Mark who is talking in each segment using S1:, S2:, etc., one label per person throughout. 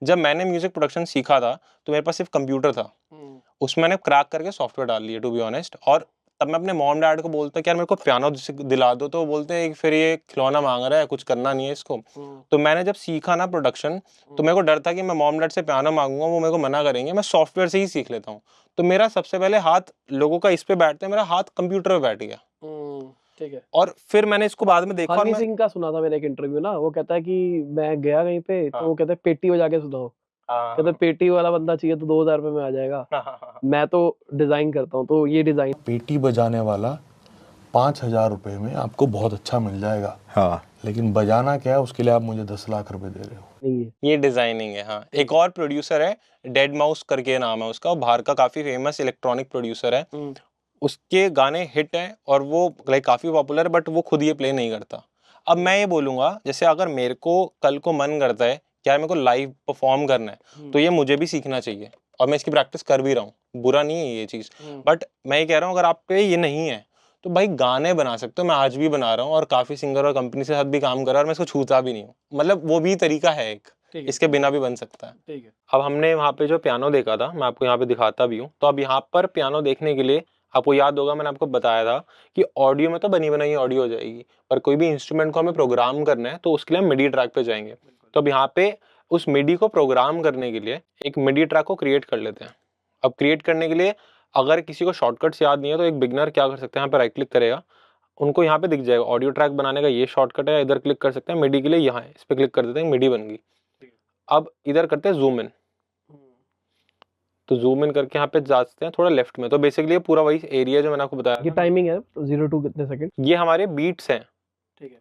S1: जब मैंने music production सीखा था तो मेरे पास सिर्फ कंप्यूटर था, उसमें मैंने क्रैक करके सॉफ्टवेयर डाल लिया टू बी ऑनेस्ट। और तब मैं अपने मॉम डैड को बोलता कि यार मेरे को पियानो दिला दो, तो वो बोलते हैं फिर ये खिलौना मांग रहा है, कुछ करना नहीं है इसको। तो मैंने जब सीखा ना प्रोडक्शन, तो मेरे को डर था कि मैं मॉम डैड से पियानो मांगूंगा, वो मेरे को मना करेंगे, मैं सॉफ्टवेयर से ही सीख लेता हूँ। तो मेरा सबसे पहले हाथ लोगों का इस पे बैठता है, मेरा हाथ कंप्यूटर पे बैठ गया।
S2: ठीक है।
S1: और फिर मैंने इसको बाद में देखा और
S2: हनी
S1: मैं
S2: सिंह का सुना था मैंने एक इंटरव्यू ना, वो कहता है कि मैं गया कहीं पे तो वो कहता है पेटी बजा के सुनाओ, कहते पेटी वाला बंदा चाहिए तो 2000 रुपए में आ जाएगा। मैं तो डिजाइन करता हूँ, तो ये डिजाइन
S3: पेटी बजाने वाला 5000 रुपए में आपको बहुत अच्छा मिल जाएगा,
S4: हाँ,
S3: लेकिन बजाना क्या है उसके लिए आप मुझे 10 लाख रुपए दे रहे हो।
S2: नहीं है,
S1: ये डिजाइनिंग है। हाँ, एक और प्रोड्यूसर है, डेड माउस करके नाम है उसका, बाहर का काफी फेमस इलेक्ट्रॉनिक प्रोड्यूसर है। उसके गाने हिट हैं और वो लाइक काफी पॉपुलर है, बट वो खुद ये प्ले नहीं करता। अब मैं ये बोलूंगा, जैसे अगर मेरे को कल को मन करता है क्या मेरे को लाइव परफॉर्म करना है, तो ये मुझे भी सीखना चाहिए और मैं इसकी प्रैक्टिस कर भी रहा हूँ, बुरा नहीं है ये चीज। बट मैं ये कह रहा हूँ, अगर आप पे ये नहीं है तो भाई गाने बना सकते हो, मैं आज भी बना रहा हूँ और काफी सिंगर और कंपनी से साथ भी काम कर रहा हूँ और मैं इसको छूता भी नहीं हूँ। मतलब वो भी तरीका है एक, इसके बिना भी बन सकता है।
S2: ठीक है।
S1: अब हमने वहाँ पे जो पियानो देखा था, मैं आपको यहाँ पे दिखाता भी हूँ। तो अब यहाँ पर पियानो देखने के लिए आपको याद होगा मैंने आपको बताया था कि ऑडियो में तो बनी बनाई ऑडियो हो जाएगी, पर कोई भी इंस्ट्रूमेंट को हमें प्रोग्राम करना है तो उसके लिए हम मिडी ट्रैक पे जाएंगे। तो अब यहाँ पे उस मिडी को प्रोग्राम करने के लिए एक मिडी ट्रैक को क्रिएट कर लेते हैं। अब क्रिएट करने के लिए अगर किसी को शॉर्टकट्स याद नहीं है तो एक बिगनर क्या कर सकते हैं, यहाँ पे राइट क्लिक करेगा, उनको यहाँ पे दिख जाएगा ऑडियो ट्रैक बनाने का ये शॉर्टकट है, इधर क्लिक कर सकते हैं। मिडी के लिए यहाँ है, इस पे क्लिक कर देते हैं, मिडी बन गई। अब इधर करते हैं जूम इन, तो जूम इन करके यहाँ पे जाते हैं थोड़ा लेफ्ट में, तो बेसिकली ये पूरा वही एरिया जो मैंने आपको बताया
S2: ये टाइमिंग है 0 to कितने सेकंड?
S1: ये हमारे बीट्स हैं।
S2: ठीक है।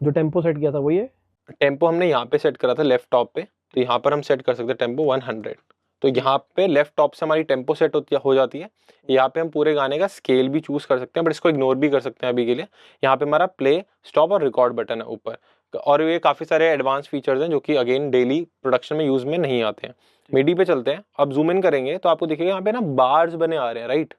S2: जो टेम्पो सेट किया था वही है?
S1: टेम्पो हमने यहाँ पे सेट करा था लेफ्ट टॉप पे, तो यहाँ पर हम सेट कर सकते हैं टेम्पो 100। तो यहाँ पे लेफ्ट टॉप से हमारी टेम्पो सेट हो जाती है। यहाँ पे हम पूरे गाने का स्केल भी चूज कर सकते हैं, बट इसको इग्नोर भी कर सकते हैं अभी के लिए। यहाँ पे हमारा प्ले, स्टॉप और रिकॉर्ड बटन है ऊपर, और ये काफी सारे एडवांस फीचर्स हैं जो कि अगेन डेली प्रोडक्शन में यूज में नहीं आते हैं। मिडी पे चलते हैं, अब जूम इन करेंगे तो आपको दिखेगा यहाँ पे ना बार्स बने आ रहे हैं, राइट।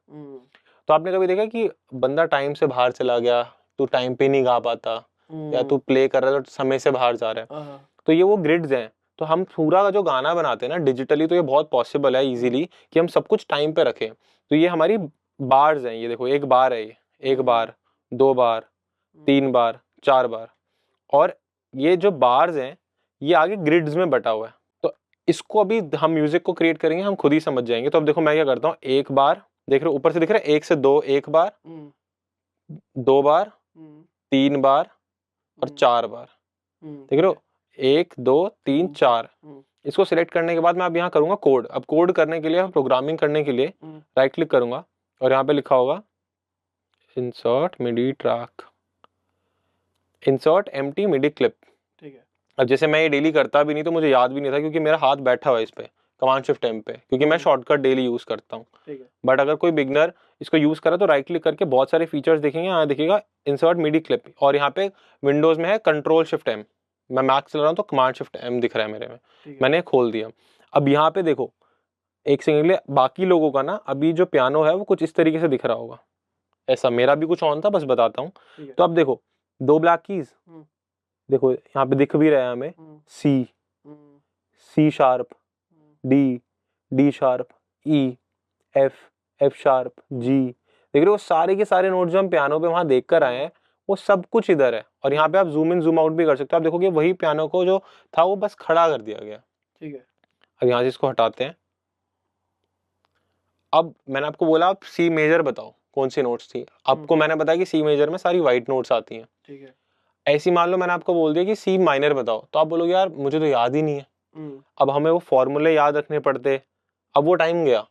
S1: तो आपने कभी देखा कि बंदा टाइम से बाहर चला गया, तू टाइम पे नहीं गा पाता, या तू प्ले कर रहा है तो समय से बाहर जा रहा है, तो ये वो ग्रिड्स हैं। तो हम पूरा का जो गाना बनाते हैं ना डिजिटली, तो ये बहुत पॉसिबल है इजीली कि हम सब कुछ टाइम पे रखें। तो ये हमारी बार्स हैं, ये देखो एक बार है, ये एक बार, 2 बार, 3 बार, 4 बार, और ये जो बार्स हैं ये आगे ग्रिड्स में बटा हुआ है। तो इसको अभी हम म्यूजिक को क्रिएट करेंगे, हम खुद ही समझ जाएंगे। तो अब देखो मैं क्या करता हूँ, एक बार देख रहे हो ऊपर से दिख रहा है 1 से 2, एक बार, 2 बार, 3 बार और 4 बार, देख रहे हो 1 2 3 4। इसको सिलेक्ट करने के बाद मैं अब यहाँ करूंगा कोड। अब कोड करने के लिए, प्रोग्रामिंग करने के लिए राइट क्लिक करूंगा और यहाँ पे लिखा होगा इंसर्ट मिडी ट्रैक, इंसर्ट एम्प्टी मिडी क्लिप।
S2: ठीक है।
S1: अब जैसे मैं ये डेली करता भी नहीं तो मुझे याद भी नहीं था, क्योंकि मेरा हाथ बैठा हुआ है इस पे कमांड शिफ्ट एम पे, क्योंकि मैं शॉर्टकट डेली यूज करता हूँ। बट अगर कोई बिगनर इसको यूज करे तो राइट क्लिक करके बहुत सारे फीचर्स दिखेंगे। यहाँ दिखेगा इंसर्ट मिडी क्लिप, और यहाँ पे विंडोज में है कंट्रोल शिफ्ट एम, मैं मैक चला रहा हूँ तो कमांड शिफ्ट एम दिख रहा है मेरे में, मैंने खोल दिया। अब यहाँ पे देखो एक सेकंड के लिए, बाकी लोगों का ना अभी जो पियानो है वो कुछ इस तरीके से दिख रहा होगा, ऐसा मेरा भी कुछ ऑन था, बस बताता हूँ। तो अब देखो 2 ब्लैक कीज, देखो यहाँ पे दिख भी रहा है हमें, C, C sharp, D, D sharp, E, F, F sharp, G, देख रहे हो सारे के सारे नोट जो हम पियानो पे वहां देख कर आए हैं वो सब कुछ इधर है। और यहाँ पे आप जूम इन जूम आउट भी कर सकते हो। आप देखोगे वही पियानो को जो था वो बस खड़ा कर दिया गया।
S2: ठीक है।
S1: अब यहाँ से इसको हटाते हैं। अब मैंने आपको बोला आप सी मेजर बताओ कौन सी नोट्स थी, आपको मैंने बताया कि सी मेजर में सारी व्हाइट नोट्स आती हैं।
S2: ठीक है।
S1: ऐसी मान लो मैंने आपको बोल दिया कि सी माइनर बताओ, तो आप बोलोगे यार मुझे तो याद ही नहीं है। अब हमें वो फॉर्मूले याद रखने पड़ते, अब वो टाइम गया।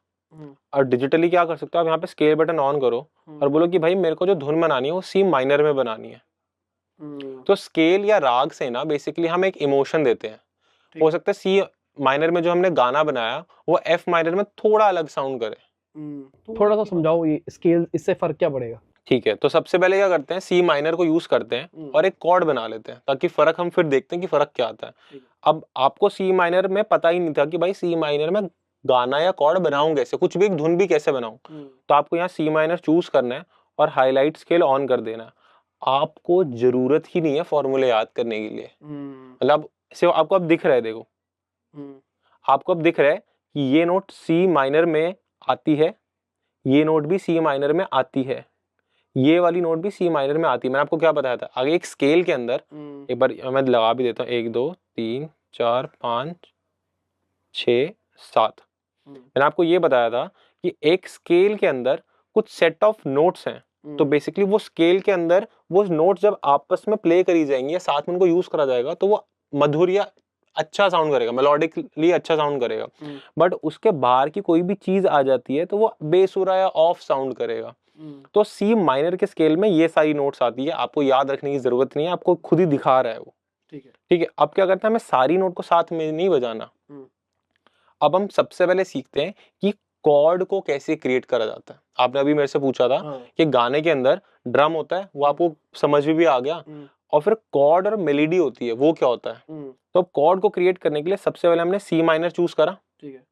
S1: और डिजिटली क्या कर सकते हो आप, यहाँ पे स्केल बटन ऑन करो और बोलो कि भाई मेरे को जो धुन बनानी है वो सी माइनर में बनानी है। तो स्केल या राग से ना बेसिकली हम एक इमोशन देते हैं। हो सकता है सी माइनर में जो हमने गाना बनाया वो एफ माइनर में थोड़ा अलग साउंड करे।
S2: थोड़ा सा समझाओ ये स्केल, इससे फर्क क्या पड़ेगा?
S1: ठीक है, तो सबसे पहले क्या करते हैं, सी माइनर को यूज करते हैं और एक कॉर्ड बना लेते हैं, ताकि फर्क हम फिर देखते हैं कि फर्क क्या आता है। अब आपको सी माइनर में पता ही नहीं था कि भाई सी माइनर में गाना या कॉर्ड बनाऊं कैसे, कुछ भी एक धुन भी कैसे बनाऊं, तो आपको यहाँ सी माइनर चूज करना है और हाईलाइट स्केल ऑन कर देना है। आपको जरूरत ही नहीं है फॉर्मूले याद करने के लिए, मतलब से आपको अब दिख रहा है, देखो आपको अब दिख रहा है कि ये नोट सी माइनर में आती है, ये नोट भी सी माइनर में आती है, ये वाली नोट भी सी माइनर में आती है। मैंने आपको क्या बताया था आगे, एक स्केल के अंदर, एक बार मैं लगा भी देता हूँ, 1 2 3 4 5 6 7। मैंने आपको ये बताया था कि एक स्केल के अंदर कुछ सेट ऑफ नोट्स हैं, तो बेसिकली वो स्केल के अंदर वो नोट्स जब आपस में प्ले करी जाएंगी या साथ में उनको यूज करा जाएगा तो वो मधुर या अच्छा साउंड करेगा, मेलोडिकली अच्छा साउंड करेगा। बट उसके बाहर की कोई भी चीज आ जाती है तो वो बेसुरा या ऑफ साउंड करेगा। तो सी माइनर के स्केल में ये सारी नोट्स आती है, आपको याद रखने की जरूरत नहीं है, आपको खुद ही दिखा रहा है वो। ठीक है, अब क्या करते हैं, हमें सारी नोट को साथ में नहीं बजाना। अब हम सबसे पहले सीखते हैं कि कॉर्ड को कैसे क्रिएट करा जाता है। आपने अभी मेरे से पूछा था कि गाने के अंदर ड्रम होता है, वो आपको समझ में भी आ गया, और फिर कॉर्ड और मेलोडी होती है, वो क्या होता है। तो अब कॉर्ड को क्रिएट करने के लिए सबसे पहले हमने सी माइनर चूज करा। ठीक है,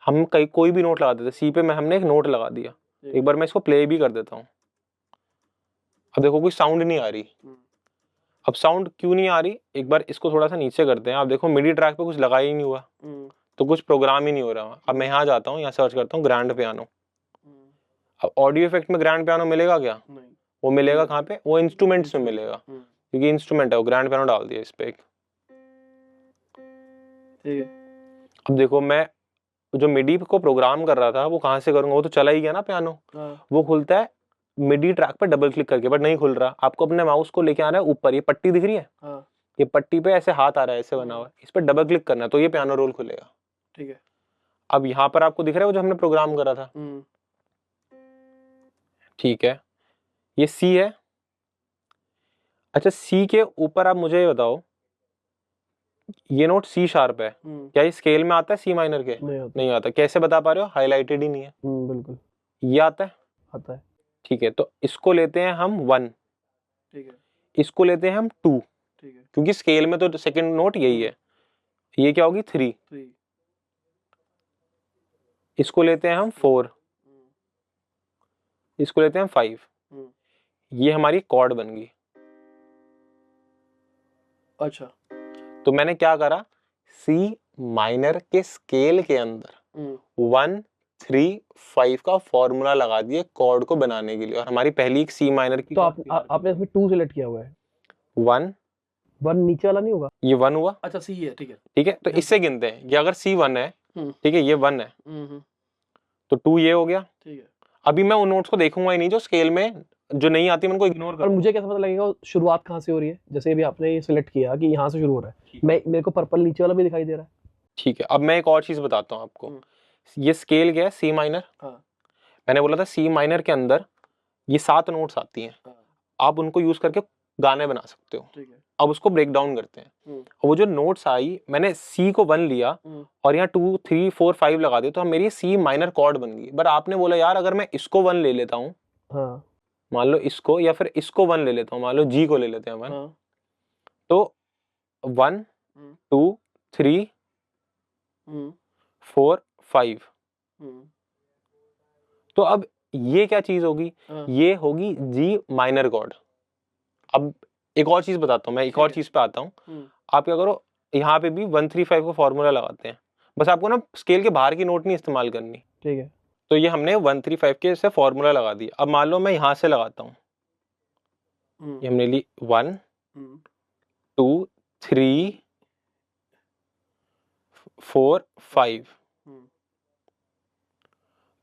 S1: हम कोई भी नोट लगा देते, सी पे हमने एक नोट लगा दिया। एक बार मैं इसको प्ले भी कर देता हूँ। अब देखो कोई साउंड नहीं आ रही। अब साउंड क्यों नहीं आ रही, एक बार इसको थोड़ा सा नीचे करते हैं। आप देखो मिडी ट्रैक पे कुछ लगा ही नहीं हुआ, तो कुछ प्रोग्राम ही नहीं हो रहा। अब मैं यहाँ जाता हूँ, यहाँ सर्च करता हूँ ग्रैंड पियानो। अब ऑडियो इफेक्ट में ग्रैंड पियानो मिलेगा क्या? वो मिलेगा कहाँ पे, वो इंस्ट्रूमेंट्स में मिलेगा, क्योंकि इंस्ट्रूमेंट है वो। ग्रैंड पियानो डाल दिया इस पे एक। अब देखो मैं जो मिडी को प्रोग्राम कर रहा था वो कहाँ से करूंगा, वो तो चला ही गया ना पियानो। वो खुलता है मिडी ट्रैक पे डबल क्लिक करके, बट नहीं खुल रहा। आपको अपने माउस को लेके आना है ऊपर, ये पट्टी दिख रही है, ये पट्टी पे ऐसे हाथ आ रहा है, ऐसे बना हुआ है, इस पर डबल क्लिक करना है तो ये पियानो रोल खुलेगा। ठीक है, अब यहाँ पर आपको दिख रहा है वो जो हमने प्रोग्राम करा था। ठीक है, ये सी है। अच्छा, सी के ऊपर आप मुझे ये बताओ, ये नोट सी शार्प है, क्या ये स्केल में आता है सी माइनर के? नहीं आता। कैसे बता पा रहे हो, हाईलाइटेड ही नहीं है।
S2: बिल्कुल।
S1: ये आता है?
S2: आता है।
S1: ठीक है, तो इसको लेते हैं हम 1। ठीक है, इसको लेते हैं हम 2। ठीक है, क्योंकि स्केल में तो सेकंड नोट यही है। ये क्या होगी, 3। इसको लेते हैं हम 4। इसको लेते हैं हम 5। ये हमारी कॉर्ड बन गई। अच्छा, तो मैंने क्या करा, सी माइनर के स्केल के अंदर 1 3 5 का फॉर्मूला लगा दिए कॉर्ड को बनाने के लिए, और हमारी पहली एक सी माइनर की।
S2: तो आपने इसमें 2 सिलेक्ट किया हुआ है।
S1: 1
S2: नीचे वाला नहीं होगा,
S1: ये 1 हुआ।
S2: अच्छा, सी है। ठीक है,
S1: ठीक है, तो इससे गिनते हैं, ये अगर सी 1 है, ठीक है, ये 1 है, तो 2 ये हो गया। ठीक है, अभी मैं उन नोट्स को देखूंगा ही नहीं जो स्केल में जो नहीं आती, मैं उनको इग्नोर करूंगा।
S2: और मुझे कैसे पता लगेगा शुरुआत कहाँ से हो रही है? जैसे अभी आपने ये सिलेक्ट किया कि यहाँ से शुरू हो रहा है, मेरे को पर्पल नीचे वाला भी दिखाई दे रहा है।
S1: ठीक है, अब मैं एक और चीज बताता हूँ आपको। ये स्केल क्या है, सी माइनर। मैंने बोला था सी माइनर के अंदर ये 7 नोट्स आती हैं, आप उनको यूज करके गाने बना सकते हो। ठीक है, अब उसको ब्रेक डाउन करते हैं। और वो जो नोट्स आई, मैंने सी को 1 लिया और यहाँ 2 3 4 5 लगा दिया, तो मेरी सी माइनर कॉर्ड बन गई। बट आपने बोला यार अगर मैं इसको 1 ले लेता हूँ, मान लो इसको, या फिर इसको 1 ले लेता हूँ, मान लो जी को ले लेते हैं 1, तो 1 2 3 4 5। तो अब ये क्या चीज होगी, ये होगी जी माइनर कॉर्ड। अब एक और चीज बताता हूँ मैं, एक और चीज पे आता हूँ। आप क्या करो, यहाँ पे भी 1 3 5 का फॉर्मूला लगाते हैं, बस आपको ना स्केल के बाहर की नोट नहीं इस्तेमाल करनी। ठीक है, तो ये हमने 1 3 5 के से फॉर्मूला लगा दिया। अब मान लो मैं यहाँ से लगाता हूँ, ये हमने ली 1 2 3 4 5।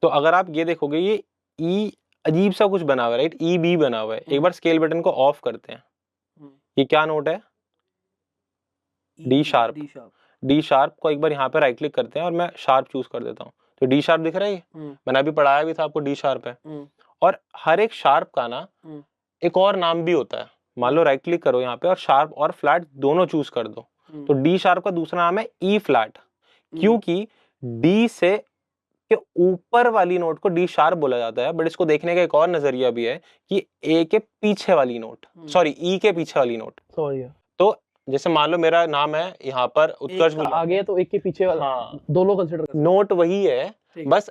S1: तो अगर आप ये देखोगे, ये ई अजीब सा कुछ बना हुआ है, राइट, ई बी बना हुआ है। एक बार स्केल बटन को ऑफ करते हैं, ये क्या नोट है, डी शार्प। डी शार्प को एक बार यहाँ पे राइट क्लिक करते हैं और मैं शार्प चूज कर देता हूँ, तो डी शार्प दिख रहा है। ये मैंने अभी पढ़ाया भी था आपको, डी शार्प है। और हर एक शार्प का ना एक और नाम भी होता है। मान लो राइट क्लिक करो यहाँ पे और शार्प और फ्लैट दोनों चूज कर दो, तो डी शार्प का दूसरा नाम है ई फ्लैट, क्योंकि डी से के ऊपर वाली नोट को डी शार्प बोला जाता है। बट इसको देखने का एक और नजरिया भी है कि ए के पीछे वाली नोट, सॉरी ई के पीछे वाली नोट। तो जैसे मान लो मेरा नाम है यहाँ पर उत्कर्ष,
S2: आगे तो एक के पीछे वाला, दोनों कंसीडर
S1: नोट वही है, बस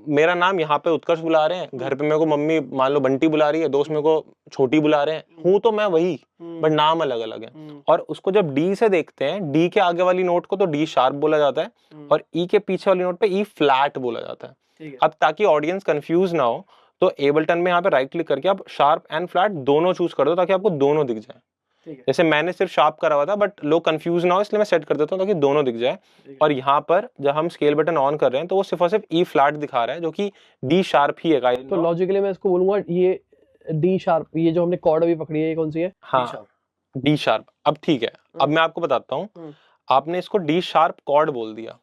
S1: मेरा नाम यहाँ पे उत्कर्ष बुला रहे हैं, घर पे मेरे को मम्मी मान लो बंटी बुला रही है, दोस्त मेरे को छोटी बुला रहे हैं, हूँ तो मैं वही, बट नाम अलग अलग है। और उसको जब डी से देखते हैं, डी के आगे वाली नोट को तो डी शार्प बोला जाता है और ई के पीछे वाली नोट पे ई फ्लैट बोला जाता है। अब ताकि ऑडियंस कंफ्यूज ना हो तो एबल्टन में यहाँ पे राइट क्लिक करके आप शार्प एंड फ्लैट दोनों चूज कर दो ताकि आपको दोनों दिख जाए। जैसे मैंने सिर्फ शार्प करा हुआ था बट लोग कंफ्यूज ना हो इसलिए मैं सेट कर देता हूँ ताकि दोनों दिख जाए। और यहाँ पर जब हम स्केल बटन ऑन कर रहे हैं तो वो सिर्फ और सिर्फ ई फ्लैट दिखा रहा है जो कि डी शार्प ही है।
S2: तो लॉजिकली मैं इसको बोलूंगा ये डी शार्प, ये जो हमने कॉर्ड अभी पकड़ी है ये कौन सी है?
S1: हाँ डी शार्प। अब ठीक है, अब मैं आपको बताता हूँ, आपने इसको डी शार्प कॉर्ड बोल दिया।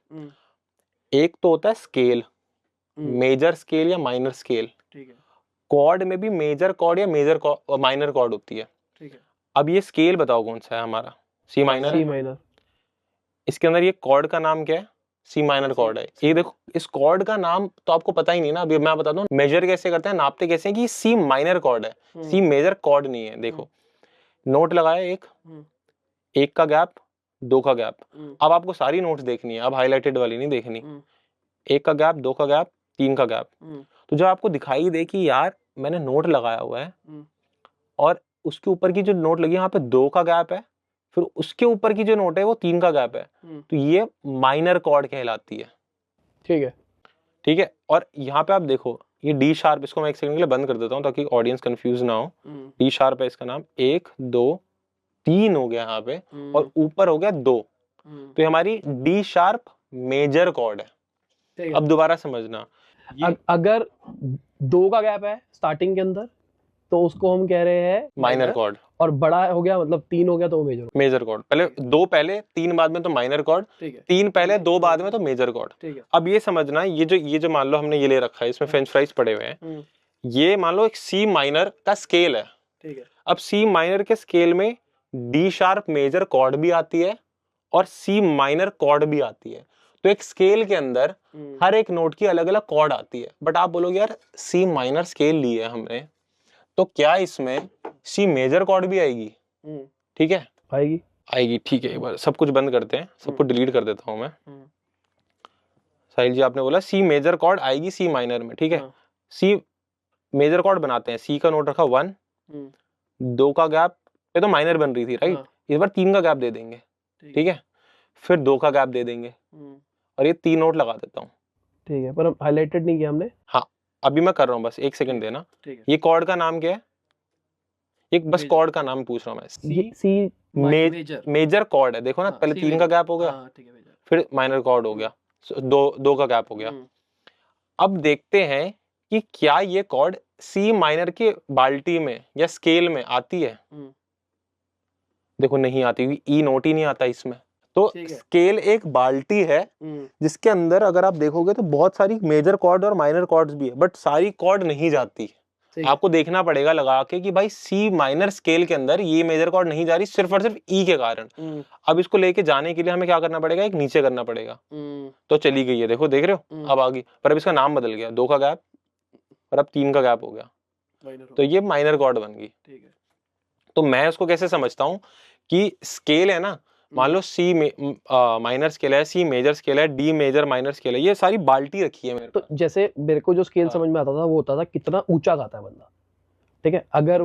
S1: एक तो होता है स्केल, मेजर स्केल या माइनर स्केल। कॉर्ड में भी मेजर कॉर्ड या माइनर कॉर्ड होती है। अब ये स्केल बताओ कौन सा है हमारा? C minor.
S2: C minor.
S1: इसके अंदर ये कॉर्ड का नाम क्या है? सी माइनर कॉर्ड है। ये देखो इस कॉर्ड का नाम तो आपको पता ही नहीं ना। अभी मैं बताता हूँ मेजर कैसे करते हैं, नापते कैसे हैं कि सी माइनर कॉर्ड है, सी मेजर कॉर्ड नहीं है। देखो नोट लगाया एक का गैप, दो का गैप। अब आपको सारी नोट्स देखनी है, अब हाईलाइटेड वाली नहीं देखनी। एक का गैप, दो का गैप, तीन का गैप। तो जब आपको दिखाई दे कि यार मैंने नोट लगाया हुआ है और उसके ऊपर की जो नोट लगी यहाँ पे दो का गैप है, फिर उसके ऊपर की जो नोट है वो तीन का गैप है, तो ये माइनर कॉर्ड कहलाती है। ठीक है। और यहाँ पे आप देखो ये डी शार्प, इसको मैं एक सेकंड के लिए बंद कर देता हूँ ताकि ऑडियंस कंफ्यूज ना हो। डी शार्प है इसका नाम, एक दो तीन हो गया यहाँ पे और ऊपर हो गया दो, तो ये हमारी डी शार्प मेजर कॉर्ड है। अब दोबारा समझना,
S2: अगर दो का गैप है स्टार्टिंग के अंदर तो उसको हम कह रहे हैं
S1: माइनर कॉर्ड,
S2: और बड़ा हो गया मतलब तीन हो गया तो
S1: मेजर कॉर्ड। पहले दो पहले तीन बाद में तो माइनर कॉर्ड, तीन पहले दो बाद में तो मेजर कॉर्ड। अब ये समझना, ये जो मान लो हमने ये ले रखा है, इसमें फ्रेंच फ्राइज पड़े हुए हैं, ये मान लो एक सी माइनर का स्केल है। अब सी माइनर के स्केल में डी शार्प मेजर कॉर्ड भी आती है और सी माइनर कॉर्ड भी आती है। तो एक स्केल के अंदर हर एक नोट की अलग अलग कॉर्ड आती है। बट आप बोलोगे यार सी माइनर स्केल ली है हमने, तो क्या इसमें सी मेजर कॉर्ड भी आएगी? ठीक है, आएगी। ठीक है, एक बार सब कुछ बंद करते हैं, सब कुछ डिलीट कर देता हूं मैं। साहिल जी आपने बोला सी मेजर कॉर्ड आएगी सी माइनर में, ठीक है। सी मेजर कॉर्ड बनाते हैं, सी का नोट रखा 1, दो का गैप, ये तो माइनर बन रही थी राइट, इस बार तीन का गैप दे देंगे, ठीक है, फिर दो का गैप दे देंगे और ये तीन नोट लगा देता हूँ।
S2: ठीक है, पर हाईलाइटेड नहीं किया हमने।
S1: हाँ अभी मैं कर रहा हूँ, बस एक सेकंड देना। ये कॉर्ड का नाम क्या है? एक बस कॉर्ड का नाम पूछ रहा हूँ मैं।
S2: सी
S1: मेजर कॉर्ड है, देखो ना, पहले तीन का गैप हो गया, फिर माइनर कॉर्ड हो गया, दो का गैप हो गया। अब देखते हैं कि क्या ये कॉर्ड सी माइनर के बाल्टी में या स्केल में आती है। देखो नहीं आती, ई नोट ही नहीं आता इसमें। तो स्केल एक बाल्टी है जिसके अंदर अगर आप देखोगे तो बहुत सारी मेजर कॉर्ड और माइनर कॉर्ड्स भी है, बट सारी कॉर्ड नहीं जाती। आपको देखना पड़ेगा लगा के कि भाई सी माइनर स्केल के अंदर ये मेजर कॉर्ड नहीं जा रही सिर्फ और सिर्फ ई के कारण। अब इसको लेके जाने के लिए हमें क्या करना पड़ेगा, एक नीचे करना पड़ेगा। तो चली गई है, देखो देख रहे हो, अब आ गई, पर अब इसका नाम बदल गया, दो का गैप और अब तीन का गैप हो गया, तो ये माइनर कॉर्ड बन गई। तो मैं इसको कैसे समझता हूँ कि स्केल है ना, मान लो सी माइनर स्केल है, सी मेजर स्केल है, डी मेजर माइनर स्केल है, ये सारी बाल्टी रखी है मेरे।
S2: तो जैसे मेरे को जो स्केल समझ में आता था वो होता था कितना ऊंचा गाता है बंदा, ठीक है। अगर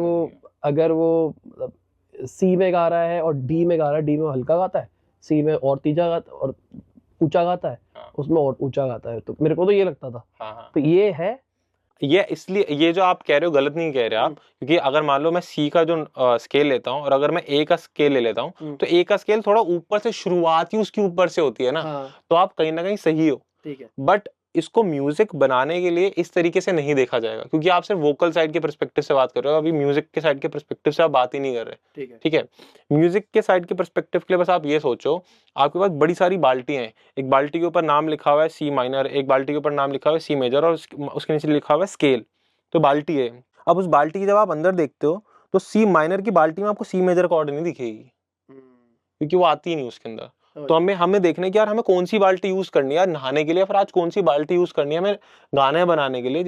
S2: वो सी में गा रहा है और डी में गा रहा है, डी में हल्का गाता है, सी में और तीजा गाता और ऊंचा गाता है, उसमें और ऊंचा गाता है। तो मेरे को तो ये लगता था। तो ये है,
S1: ये इसलिए ये जो आप कह रहे हो गलत नहीं कह रहे आप, क्योंकि अगर मान लो मैं सी का जो स्केल लेता हूँ और अगर मैं ए का स्केल ले लेता हूँ, तो ए का स्केल थोड़ा ऊपर से, शुरुआत ही उसकी ऊपर से होती है ना, तो आप कहीं ना कहीं सही हो। बट इसको म्यूजिक बनाने के लिए इस तरीके से नहीं देखा जाएगा, क्योंकि आप सिर्फ वोकल साइड के पर्सपेक्टिव से बात कर रहे हो, अभी म्यूजिक के साइड के पर्सपेक्टिव से आप बात ही नहीं कर रहे। ठीक है, म्यूजिक के साइड के पर्सपेक्टिव के लिए बस आप ये सोचो, आपके पास बड़ी सारी बाल्टियां हैं, एक बाल्टी के ऊपर नाम लिखा हुआ है सी माइनर, एक बाल्टी के ऊपर नाम लिखा हुआ है सी मेजर और उसके नीचे लिखा हुआ है स्केल, तो बाल्टी है। अब उस बाल्टी की जब आप अंदर देखते हो तो सी माइनर की बाल्टी में आपको सी मेजर कॉर्ड नहीं दिखेगी, क्योंकि वो आती ही नहीं उसके अंदर। तो हमें देखना है कि यार हमें कौन सी बाल्टी यूज करनी है यार नहाने के लिए, फिर आज कौन सी बाल्टी यूज करनी है हमें गाने बनाने के लिए,